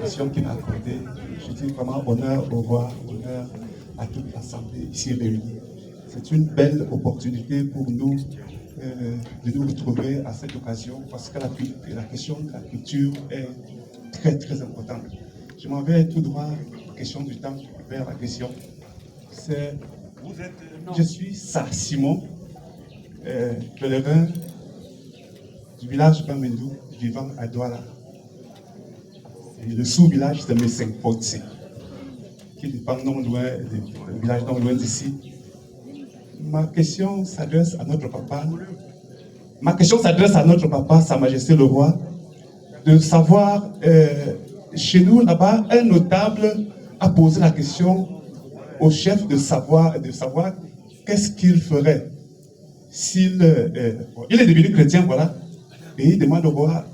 question qu'il m'a accordée. Je dis vraiment honneur au roi, honneur à toute l'Assemblée ici réunie. C'est une belle opportunité pour nous de nous retrouver à cette occasion parce que la question de la culture est très très importante. Je m'en vais tout droit, question du temps, vers la question. Je suis Sa Simon, pèlerin du village Bamendou, vivant à Douala. Et le sous-village de Messing-Potsi, qui dépend non loin du village non loin d'ici. Ma question s'adresse à notre papa. Ma question s'adresse à notre papa, Sa Majesté le Roi, de savoir, chez nous là-bas, un notable a posé la question au chef de savoir qu'est-ce qu'il ferait s'il il est devenu chrétien, voilà, et il demande au roi,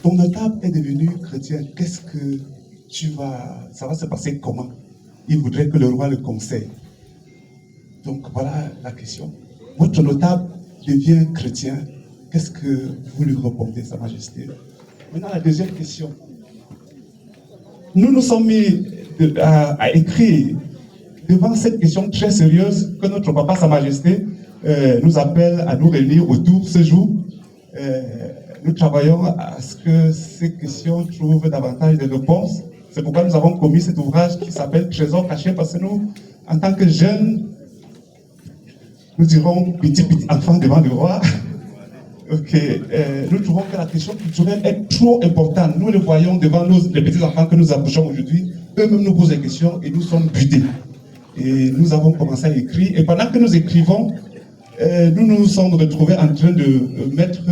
ton notable est devenu chrétien, qu'est-ce que ça va se passer comment? Il voudrait que le roi le conseille. Donc voilà la question. Votre notable devient chrétien, qu'est-ce que vous lui répondez, Sa Majesté? Maintenant, la deuxième question. Nous nous sommes mis à écrire devant cette question très sérieuse que notre papa, Sa Majesté, nous appelle à nous réunir autour ce jour. Nous travaillons à ce que ces questions trouvent davantage de réponses. C'est pourquoi nous avons commis cet ouvrage qui s'appelle Trésor caché, parce que nous, en tant que jeunes, nous dirons petit enfant devant le roi. Ok, nous trouvons que la question culturelle est trop importante. Nous le voyons devant les petits enfants que nous approchons aujourd'hui. Eux-mêmes nous posent des questions et nous sommes butés. Et nous avons commencé à écrire. Et pendant que nous écrivons, nous nous sommes retrouvés en train de mettre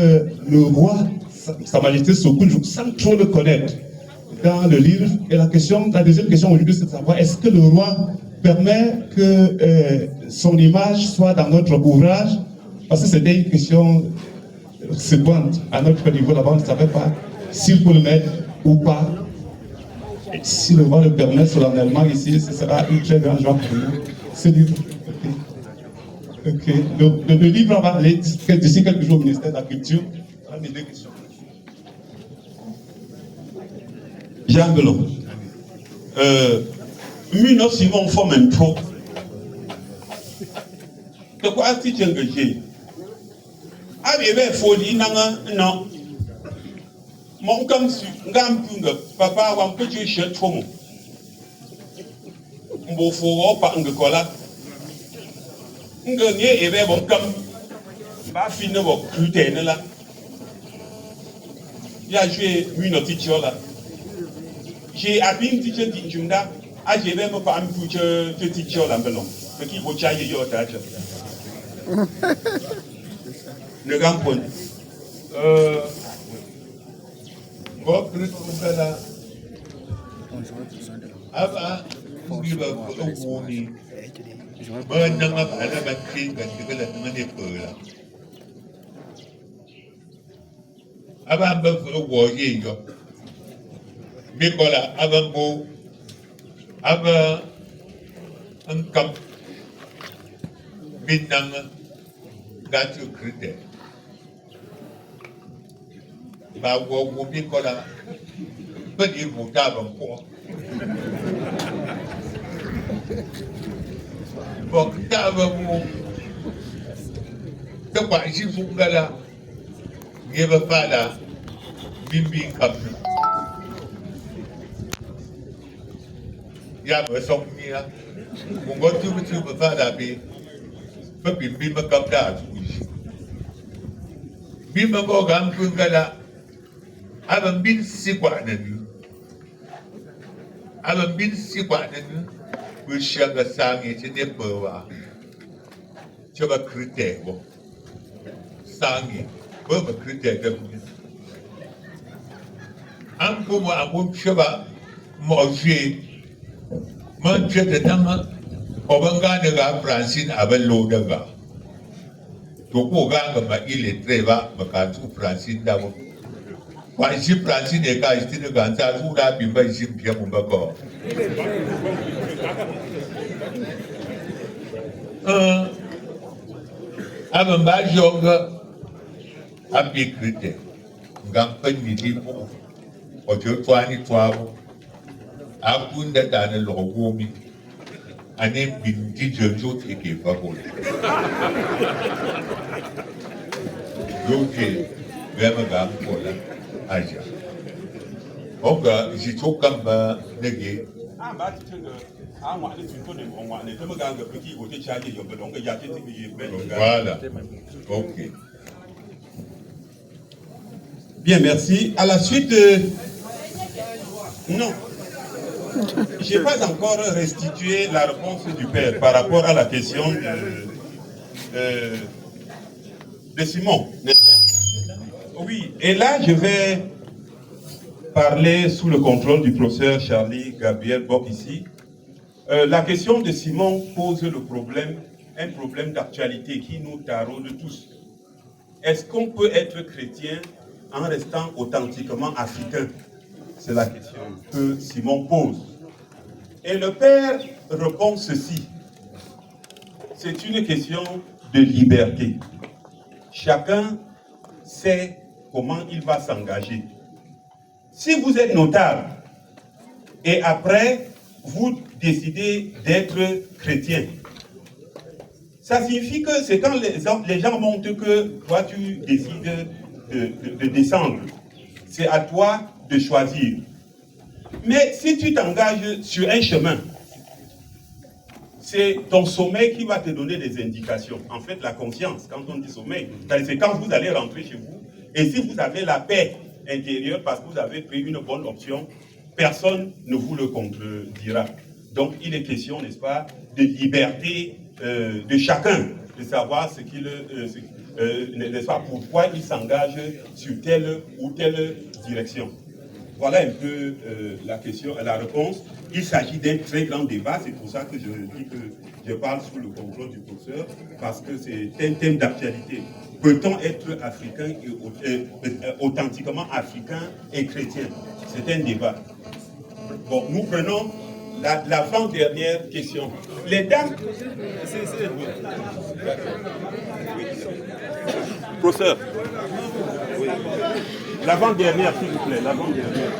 le roi, Sa Majesté Sokoudjou, sans trop le connaître, dans le livre. Et la deuxième question aujourd'hui, c'est de savoir, est-ce que le roi permet que son image soit dans notre ouvrage? Parce que c'était une question seconde à notre niveau là-bas, on ne savait pas s'il faut le mettre ou pas. Et si le roi le permet solennellement ici, ce sera une très grande joie pour nous. Ce livre. Ok. Le livre va aller d'ici quelques jours au ministère de la Culture. Voilà mes deux questions. Jean Belon. Nous suivons forme un pro. De quoi as-tu engagé? Arrivé, folie, non. Mon comme si, papa, on peut dire chez toi. On faut pas un cola. On gagne et bien, bon, comme, va finir vos crutés là. Il a joué une teacher là. J'ai appris une teacher d'Injunda, j'ai même pas un peu de teacher là, belong. Ce qui faut changer your tâche. Le grand point. Bon, plus que là. Aba, il va au bout. Bon, n'a pas la batterie quand tu veux la demander pour là. Aba, on va voyer. Nicolas, avant beau, avant un cap, binang, gâteau critère. Bah, vous Nicolas, petit vous d'avant quoi. Bon, d'avant vous, de quoi, si vous gala, il va pas là, bimbi cap. Ya me song mia, mon gars tu me faire la paix, pas bimbi me cap là, bimbi me gam pour gala. Avant bin si quoi de nous. Avant bin si quoi de nous. Pour chaque sang et c'est des pauvres. Tu vas critère bon. Sang et pauvre critère de vous. Un peu moi à mon cheval, manger. Manger de temps. Au banga de la Francine avec l'eau de gars. Donc au gars comme il est très bas, mais quand tu Francine d'abord. Quand je suis Francine et quand je suis de Gansa, vous l'avez bien ici, bien mon bacor. Avant ma jogue, à piquer, gampin midi, au Dieu, toi, ni toi, Akunda dans le rogomi. Anem binti jojo teke favole. Joke, vraiment gam kola, aja. Oga, si chokamba nege. Voilà. Ok. Bien, merci. À la suite, non. Je n'ai pas encore restitué la réponse du père par rapport à la question de Simon. Oui, et là, je vais parler sous le contrôle du professeur Charlie Gabriel Bock ici. La question de Simon pose le problème, un problème d'actualité qui nous taraude tous. Est-ce qu'on peut être chrétien en restant authentiquement africain? C'est la question que Simon pose. Et le père répond ceci. C'est une question de liberté. Chacun sait comment il va s'engager. Si vous êtes notable et après vous décidez d'être chrétien, ça signifie que c'est quand les gens montrent que toi tu décides de descendre. C'est à toi de choisir. Mais si tu t'engages sur un chemin, c'est ton sommeil qui va te donner des indications. En fait, la conscience, quand on dit sommeil, c'est quand vous allez rentrer chez vous, et si vous avez la paix intérieure parce que vous avez pris une bonne option, personne ne vous le contredira. Donc, il est question, n'est-ce pas, de liberté de chacun, de savoir ce qu'il, n'est-ce pas, pourquoi il s'engage sur telle ou telle direction. Voilà un peu la question, la réponse. Il s'agit d'un très grand débat, c'est pour ça que je dis que je parle sous le contrôle du professeur, parce que c'est un thème d'actualité. Peut-on être africain, authentiquement africain et chrétien? C'est un débat. Bon, nous prenons l'avant-dernière question. Les dames... Professeur. Oui. L'avant-dernière, s'il vous plaît, l'avant-dernière.